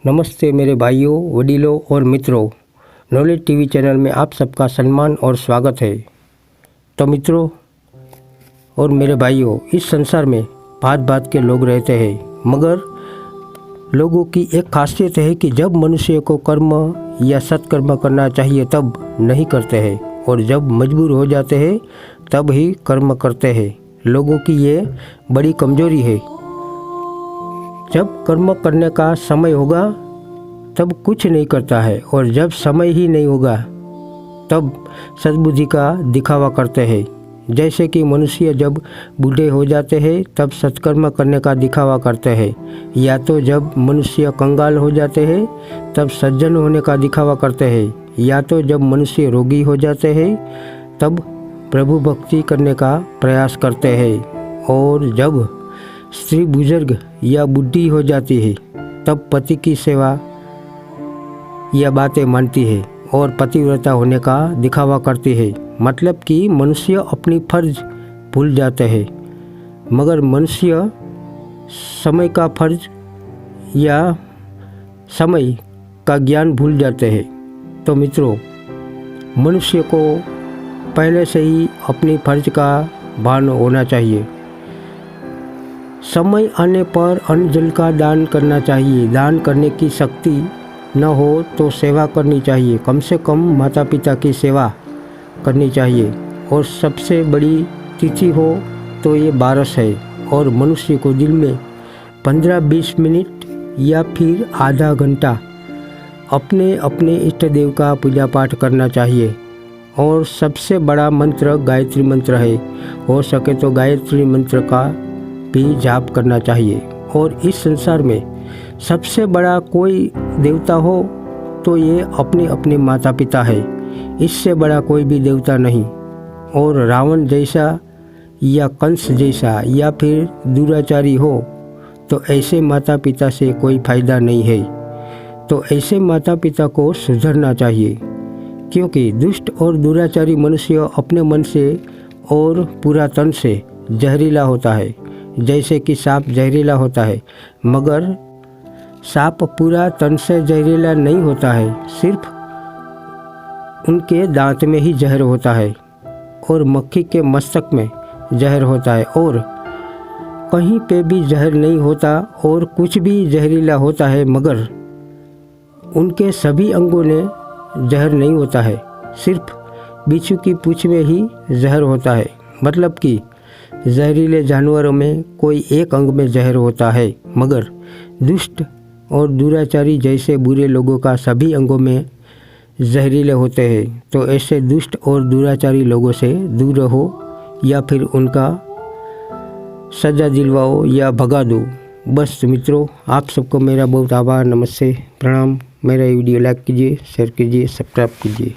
नमस्ते मेरे भाइयों, वडीलों और मित्रों। नॉलेज टीवी चैनल में आप सबका सम्मान और स्वागत है। तो मित्रों और मेरे भाइयों, इस संसार में भांत भांत के लोग रहते हैं, मगर लोगों की एक खासियत है कि जब मनुष्य को कर्म या सत्कर्म करना चाहिए तब नहीं करते हैं, और जब मजबूर हो जाते हैं तब ही कर्म करते हैं। लोगों की ये बड़ी कमजोरी है। जब कर्म करने का समय होगा तब कुछ नहीं करता है, और जब समय ही नहीं होगा तब सद्बुद्धि का दिखावा करते हैं। जैसे कि मनुष्य जब बूढ़े हो जाते हैं तब सत्कर्म करने का दिखावा करते हैं, या तो जब मनुष्य कंगाल हो जाते हैं तब सज्जन होने का दिखावा करते हैं, या तो जब मनुष्य रोगी हो जाते हैं तब प्रभु भक्ति करने का प्रयास करते हैं, और जब स्त्री बुजुर्ग या बुढ़ी हो जाती है तब पति की सेवा या बातें मानती है और पतिव्रता होने का दिखावा करती है। मतलब कि मनुष्य अपनी फर्ज भूल जाते हैं, मगर मनुष्य समय का फर्ज या समय का ज्ञान भूल जाते हैं। तो मित्रों, मनुष्य को पहले से ही अपनी फर्ज का भान होना चाहिए। समय आने पर अन्न जल का दान करना चाहिए। दान करने की शक्ति न हो तो सेवा करनी चाहिए। कम से कम माता पिता की सेवा करनी चाहिए, और सबसे बड़ी तिथि हो तो ये 12 है, और मनुष्य को दिन में 15-20 मिनट या फिर आधा घंटा अपने अपने इष्ट देव का पूजा पाठ करना चाहिए। और सबसे बड़ा मंत्र गायत्री मंत्र है। हो सके तो गायत्री मंत्र का भी जाप करना चाहिए। और इस संसार में सबसे बड़ा कोई देवता हो तो ये अपने अपने माता पिता है। इससे बड़ा कोई भी देवता नहीं। और रावण जैसा या कंस जैसा या फिर दुराचारी हो तो ऐसे माता पिता से कोई फायदा नहीं है। तो ऐसे माता पिता को सुधरना चाहिए, क्योंकि दुष्ट और दुराचारी मनुष्य अपने मन से और पूरा तन से जहरीला होता है। जैसे कि सांप जहरीला होता है, मगर सांप पूरा तन से जहरीला नहीं होता है, सिर्फ उनके दांत में ही जहर होता है, और मक्खी के मस्तक में जहर होता है, और कहीं पे भी जहर नहीं होता और कुछ भी जहरीला होता है, मगर उनके सभी अंगों ने जहर नहीं होता है। सिर्फ बिच्छू की पूंछ में ही जहर होता है। मतलब कि जहरीले जानवरों में कोई एक अंग में जहर होता है, मगर दुष्ट और दुराचारी जैसे बुरे लोगों का सभी अंगों में जहरीले होते हैं। तो ऐसे दुष्ट और दुराचारी लोगों से दूर रहो, या फिर उनका सजा दिलवाओ या भगा दो। बस मित्रों, आप सबको मेरा बहुत आभार, नमस्ते, प्रणाम। मेरा वीडियो लाइक कीजिए, शेयर कीजिए, सब्सक्राइब कीजिए।